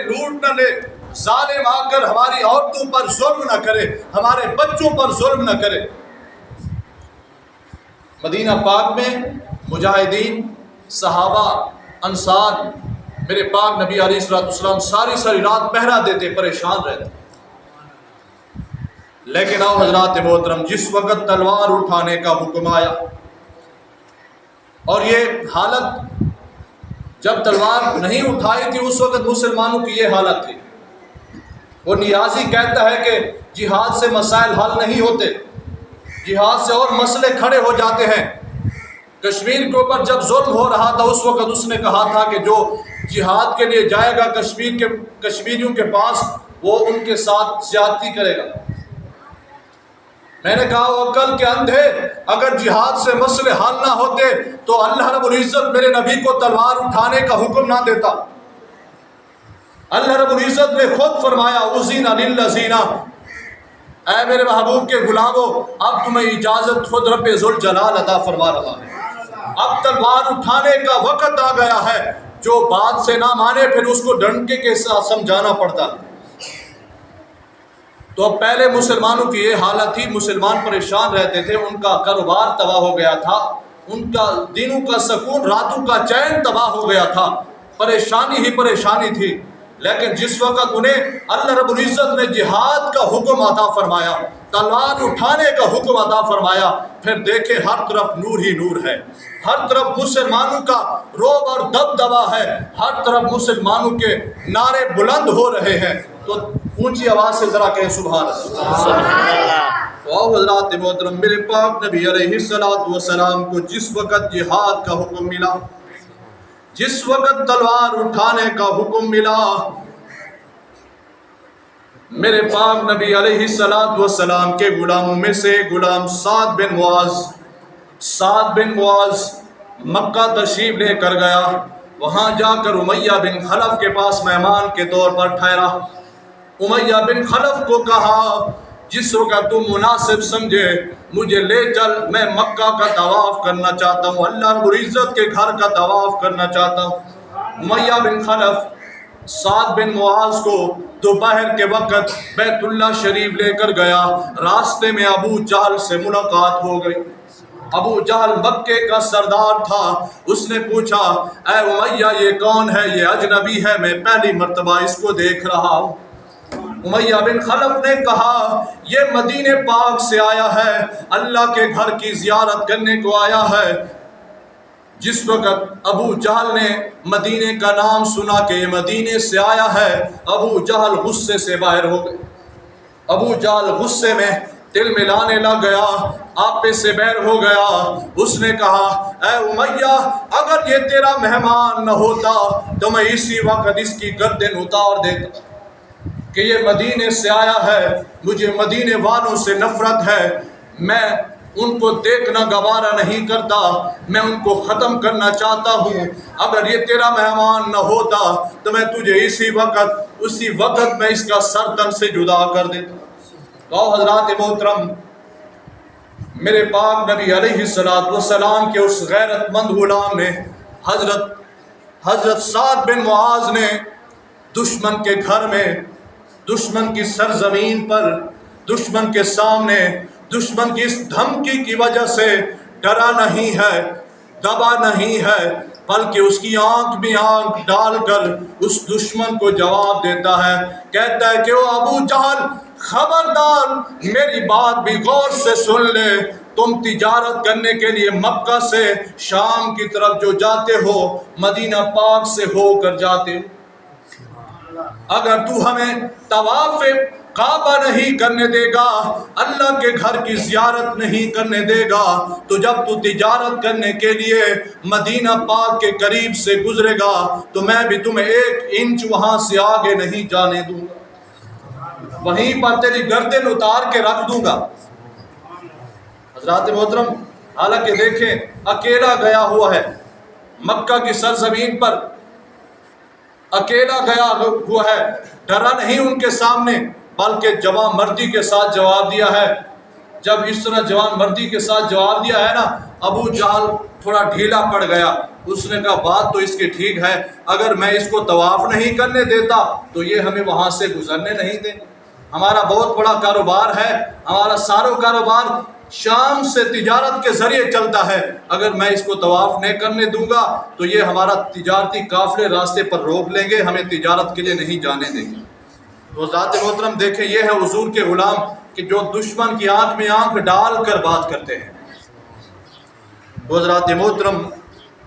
لوٹ نہ لے، ظالم آ کر ہماری عورتوں پر ظلم نہ کرے، ہمارے بچوں پر ظلم نہ کرے۔ مدینہ پاک میں مجاہدین، صحابہ، انصار، میرے پاک نبی علیہ الصلوۃ والسلام ساری رات پہرا دیتے، پریشان رہتے۔ لیکن آؤ حضرات محترم، جس وقت تلوار اٹھانے کا حکم آیا، اور یہ حالت جب تلوار نہیں اٹھائی تھی اس وقت مسلمانوں کی یہ حالت تھی۔ وہ نیازی کہتا ہے کہ جہاد سے مسائل حل نہیں ہوتے، جہاد سے اور مسئلے کھڑے ہو جاتے ہیں۔ کشمیر کے اوپر جب ظلم ہو رہا تھا اس وقت اس نے کہا تھا کہ جو جہاد کے لیے جائے گا کشمیریوں کے پاس، وہ ان کے ساتھ زیادتی کرے گا۔ میں نے کہا وہ عقل کے اندھے، اگر جہاد سے مسئلے حل نہ ہوتے تو اللہ رب العزت میرے نبی کو تلوار اٹھانے کا حکم نہ دیتا۔ اللہ رب العزت نے خود فرمایا اذن للذین، اے میرے محبوب کے غلاموں، اب تمہیں اجازت خود رب ذوالجلال عطا فرما رہا ہے۔ اب تلوار اٹھانے کا وقت آ گیا ہے، جو بات سے نہ مانے پھر اس کو ڈنڈے کے ساتھ سمجھانا پڑتا۔ تو اب پہلے مسلمانوں کی یہ حالت تھی، مسلمان پریشان رہتے تھے، ان کا کاروبار تباہ ہو گیا تھا، ان کا دنوں کا سکون، راتوں کا چین تباہ ہو گیا تھا، پریشانی ہی پریشانی تھی۔ لیکن جس وقت انہیں اللہ رب العزت نے جہاد کا حکم عطا فرمایا، تلوار اٹھانے کا حکم عطا فرمایا، پھر دیکھیں ہر طرف نور ہی نور ہے، ہر طرف مسلمانوں کا رعب اور دبدبا ہے، ہر طرف مسلمانوں کے نعرے بلند ہو رہے ہیں۔ تو اونچی آواز سے ذرا کہیں سبحان اللہ۔ تو حضرات محترم، میرے پاک نبی علیہ السلام کو جس وقت جہاد کا حکم ملا، جس وقت تلوار اٹھانے کا حکم ملا، میرے پاک نبی علیہ السلام کے غلاموں میں سے غلام سعد بن معاذ مکہ تشریف لے کر گیا۔ وہاں جا کر امیہ بن خلف کے پاس مہمان کے طور پر ٹھہرا۔ امیہ بن خلف کو کہا جس وقت تم مناسب سمجھے مجھے لے چل، میں مکہ کا طواف کرنا چاہتا ہوں، اللہ رب العزت کے گھر کا طواف کرنا چاہتا ہوں۔ امیہ بن خلف سعد بن معاذ کو دوپہر کے وقت بیت اللہ شریف لے کر گیا۔ راستے میں ابو جہل سے ملاقات ہو گئی۔ ابو جہل مکے کا سردار تھا، اس نے پوچھا اے امیہ یہ کون ہے؟ یہ اجنبی ہے، میں پہلی مرتبہ اس کو دیکھ رہا ہوں۔ امیہ بن خلف نے کہا یہ مدینہ پاک سے آیا ہے، اللہ کے گھر کی زیارت کرنے کو آیا ہے۔ جس وقت ابو جہل نے مدینے کا نام سنا کہ یہ مدینے سے آیا ہے، ابو جہل غصے سے باہر ہو گئے۔ ابو جہل غصے میں دل ملانے لگ گیا، آپے سے بیر ہو گیا۔ اس نے کہا اے امیہ اگر یہ تیرا مہمان نہ ہوتا تو میں اسی وقت اس کی گردن اتار دیتا کہ یہ مدینے سے آیا ہے، مجھے مدینے والوں سے نفرت ہے، میں ان کو دیکھنا گوارا نہیں کرتا، میں ان کو ختم کرنا چاہتا ہوں۔ اگر یہ تیرا مہمان نہ ہوتا تو میں تجھے اسی وقت میں اس کا سر تن سے جدا کر دیتا۔ تو حضرات محترم، میرے پاک نبی علیہ السلام کے اس غیرت مند غلام نے حضرت سعد بن معاذ نے دشمن کے گھر میں، دشمن کی سرزمین پر، دشمن کے سامنے، دشمن کی اس دھمکی کی وجہ سے ڈرا نہیں ہے، دبا نہیں ہے، بلکہ اس کی آنکھ میں آنکھ ڈال کر اس دشمن کو جواب دیتا ہے، کہتا ہے کہ او ابو جہل خبردار میری بات بھی غور سے سن لے، تم تجارت کرنے کے لیے مکہ سے شام کی طرف جو جاتے ہو مدینہ پاک سے ہو کر جاتے ہو، اگر تو ہمیں طواف کعبہ نہیں کرنے دے گا، اللہ کے گھر کی زیارت نہیں کرنے دے گا، تو جب تو تجارت کرنے کے لیے مدینہ پاک کے قریب سے گزرے گا تو میں بھی تمہیں 1 انچ وہاں سے آگے نہیں جانے دوں گا، وہیں پر تیری گردن اتار کے رکھ دوں گا۔ حضرات محترم، حالانکہ دیکھیں اکیلا گیا ہوا ہے، مکہ کی سرزمین پر اکیلا گیا ہوا ہے، ڈرا نہیں ان کے سامنے، بلکہ جوان مردی کے ساتھ جواب دیا ہے۔ جب اس طرح جوان مردی کے ساتھ جواب دیا ہے نا، ابو جہل تھوڑا ڈھیلا پڑ گیا، اس نے کہا بات تو اس کی ٹھیک ہے، اگر میں اس کو طواف نہیں کرنے دیتا تو یہ ہمیں وہاں سے گزرنے نہیں دیں گے، ہمارا بہت بڑا کاروبار ہے، ہمارا سارا کاروبار شام سے تجارت کے ذریعے چلتا ہے، اگر میں اس کو طواف نہیں کرنے دوں گا تو یہ ہمارا تجارتی قافلے راستے پر روک لیں گے، ہمیں تجارت کے لیے نہیں جانے دیں گے۔ تو ذات محترم دیکھیں، یہ ہے حضور کے غلام کہ جو دشمن کی آنکھ میں آنکھ ڈال کر بات کرتے ہیں۔ حضرات محترم،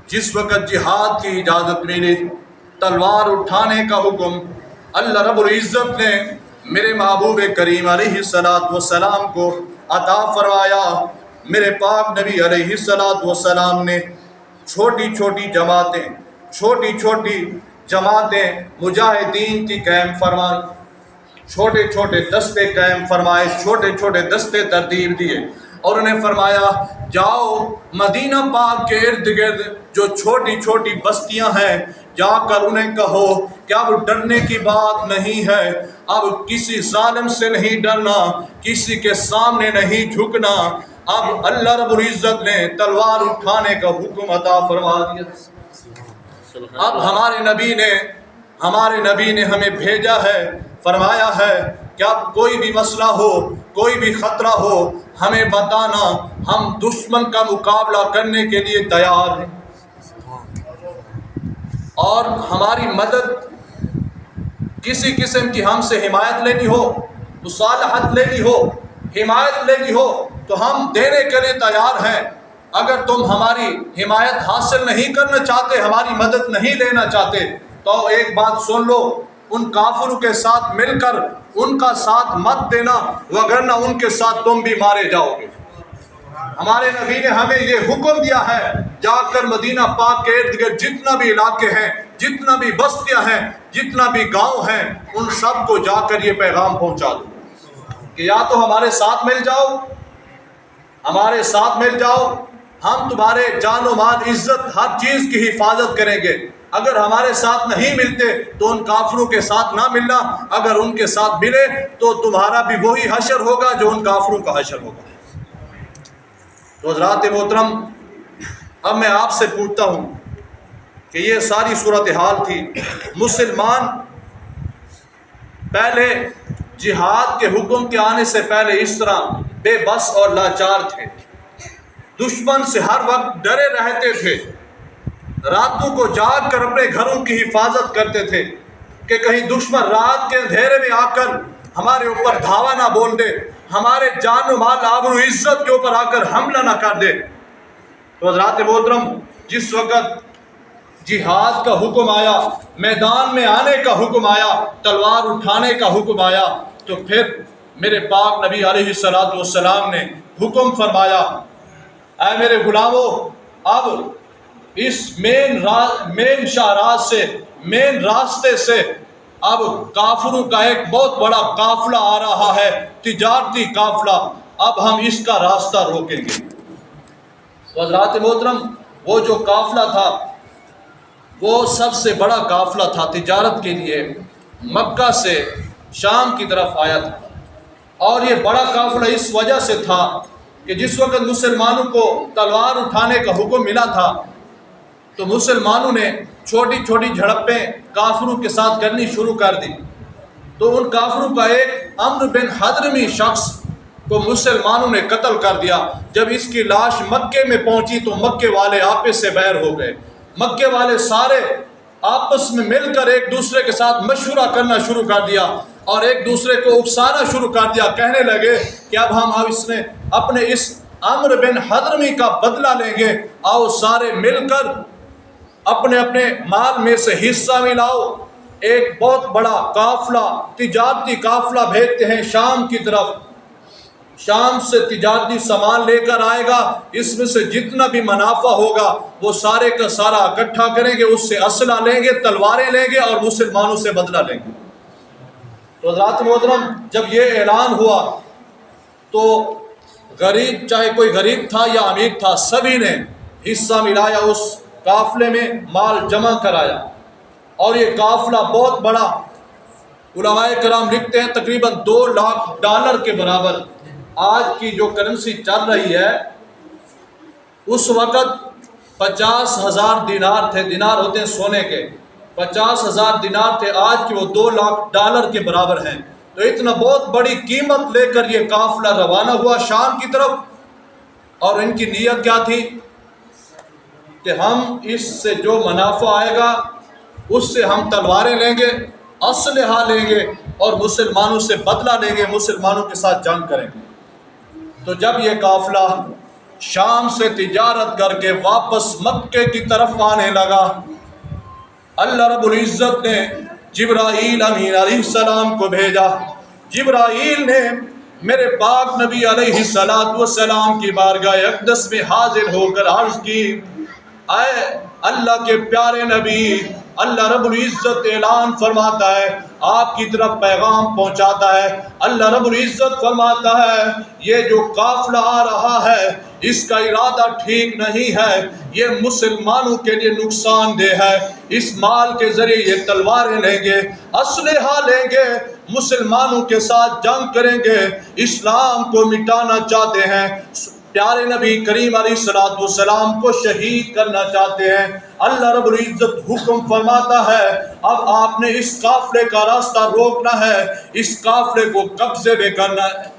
جس وقت جہاد کی اجازت ملی، تلوار اٹھانے کا حکم اللہ رب العزت نے میرے محبوب کریم علیہ السلام کو عطا فرمایا، میرے پاک نبی علیہ السلام نے چھوٹی چھوٹی جماعتیں مجاہدین کی قائم فرمائی، چھوٹے چھوٹے دستے قائم فرمائے، چھوٹے چھوٹے دستے ترتیب دیے، اور انہیں فرمایا جاؤ مدینہ پاک کے ارد گرد جو چھوٹی چھوٹی بستیاں ہیں، جا کر انہیں کہو کہ اب ڈرنے کی بات نہیں ہے، اب کسی ظالم سے نہیں ڈرنا، کسی کے سامنے نہیں جھکنا، اب اللہ رب العزت نے تلوار اٹھانے کا حکم عطا فرما دیا۔ اب ہمارے نبی نے ہمیں بھیجا ہے، فرمایا ہے کہ اب کوئی بھی مسئلہ ہو، کوئی بھی خطرہ ہو، ہمیں بتانا، ہم دشمن کا مقابلہ کرنے کے لیے تیار ہیں، اور ہماری مدد کسی قسم کی ہم سے حمایت لینی ہو، مصالحت لینی ہو، حمایت لینی ہو تو ہم دینے کے لیے تیار ہیں۔ اگر تم ہماری حمایت حاصل نہیں کرنا چاہتے، ہماری مدد نہیں لینا چاہتے، تو ایک بات سن لو، ان کافروں کے ساتھ مل کر ان کا ساتھ مت دینا، وگرنہ ان کے ساتھ تم بھی مارے جاؤ گے۔ ہمارے نبی نے ہمیں یہ حکم دیا ہے، جا کر مدینہ پاک کے ارد گرد جتنا بھی علاقے ہیں، جتنا بھی بستیاں ہیں، جتنا بھی گاؤں ہیں، ان سب کو جا کر یہ پیغام پہنچا دو کہ یا تو ہمارے ساتھ مل جاؤ، ہم تمہارے جان و مال، عزت، ہر چیز کی حفاظت کریں گے، اگر ہمارے ساتھ نہیں ملتے تو ان کافروں کے ساتھ نہ ملنا، اگر ان کے ساتھ ملے تو تمہارا بھی وہی حشر ہوگا جو ان کافروں کا حشر ہوگا۔ تو حضرات محترم، اب میں آپ سے پوچھتا ہوں کہ یہ ساری صورتحال تھی، مسلمان پہلے جہاد کے حکم کے آنے سے پہلے اس طرح بے بس اور لاچار تھے، دشمن سے ہر وقت ڈرے رہتے تھے، راتوں کو جاگ کر اپنے گھروں کی حفاظت کرتے تھے کہ کہیں دشمن رات کے اندھیرے میں آ کر ہمارے اوپر دھاوا نہ بول دے، ہمارے جان و مال، آبرو عزت کے اوپر آ کر حملہ نہ کر دے۔ تو حضرات محترم، جس وقت جہاد کا حکم آیا، میدان میں آنے کا حکم آیا، تلوار اٹھانے کا حکم آیا، تو پھر میرے پاک نبی علیہ السلام نے حکم فرمایا، اے میرے غلاموں، اب اس مین شاہراہ سے، مین راستے سے اب کافروں کا ایک بہت بڑا قافلہ آ رہا ہے، تجارتی قافلہ، اب ہم اس کا راستہ روکیں گے۔ تو حضرات محترم، وہ جو قافلہ تھا وہ سب سے بڑا قافلہ تھا، تجارت کے لیے مکہ سے شام کی طرف آیا تھا، اور یہ بڑا قافلہ اس وجہ سے تھا کہ جس وقت مسلمانوں کو تلوار اٹھانے کا حکم ملا تھا تو مسلمانوں نے چھوٹی چھوٹی جھڑپیں کافروں کے ساتھ کرنی شروع کر دی، تو ان کافروں کا ایک عمرو بن حضرمی شخص کو مسلمانوں نے قتل کر دیا۔ جب اس کی لاش مکے میں پہنچی تو مکے والے آپس سے بیر ہو گئے، مکے والے سارے آپس میں مل کر ایک دوسرے کے ساتھ مشورہ کرنا شروع کر دیا اور ایک دوسرے کو اکسانا شروع کر دیا، کہنے لگے کہ اب ہم اپنے اس عمرو بن حضرمی کا بدلہ لیں گے، آؤ سارے مل کر اپنے اپنے مال میں سے حصہ ملاؤ، ایک بہت بڑا قافلہ، تجارتی قافلہ بھیجتے ہیں شام کی طرف، شام سے تجارتی سامان لے کر آئے گا، اس میں سے جتنا بھی منافع ہوگا وہ سارے کا سارا اکٹھا کریں گے، اس سے اسلحہ لیں گے، تلواریں لیں گے اور مسلمانوں سے بدلہ لیں گے۔ تو حضرات محترم، جب یہ اعلان ہوا تو غریب، چاہے کوئی غریب تھا یا امیر تھا، سبھی نے حصہ ملایا، اس قافلے میں مال جمع کرایا، اور یہ قافلہ بہت بڑا، علماء کرام لکھتے ہیں تقریباً $2 لاکھ کے برابر، آج کی جو کرنسی چل رہی ہے اس وقت 50,000 دینار تھے، دینار ہوتے ہیں سونے کے، 50,000 دینار تھے، آج کے وہ $2,00,000 کے برابر ہیں۔ تو اتنا بہت بڑی قیمت لے کر یہ قافلہ روانہ ہوا شام کی طرف، اور ان کی نیت کیا تھی کہ ہم اس سے جو منافع آئے گا اس سے ہم تلواریں لیں گے، اسلحہ لیں گے اور مسلمانوں سے بدلہ لیں گے، مسلمانوں کے ساتھ جنگ کریں گے۔ تو جب یہ قافلہ شام سے تجارت کر کے واپس مکے کی طرف آنے لگا، اللہ رب العزت نے جبرائیل امین علیہ السلام کو بھیجا۔ جبرائیل نے میرے پاک نبی علیہ السلام کی بارگاہ اقدس میں حاضر ہو کر عرض کی، اے اللہ کے پیارے نبی، اللہ رب العزت اعلان فرماتا ہے، آپ کی طرف پیغام پہنچاتا ہے۔ اللہ رب العزت فرماتا ہے یہ جو قافلہ آ رہا ہے اس کا ارادہ ٹھیک نہیں ہے، یہ مسلمانوں کے لیے نقصان دہ ہے۔ اس مال کے ذریعے یہ تلواریں لیں گے، اسلحہ لیں گے، مسلمانوں کے ساتھ جنگ کریں گے، اسلام کو مٹانا چاہتے ہیں، پیارے نبی کریم علیہ السلام کو شہید کرنا چاہتے ہیں۔ اللہ رب العزت حکم فرماتا ہے اب آپ نے اس قافلے کا راستہ روکنا ہے، اس قافلے کو قبضے میں کرنا ہے۔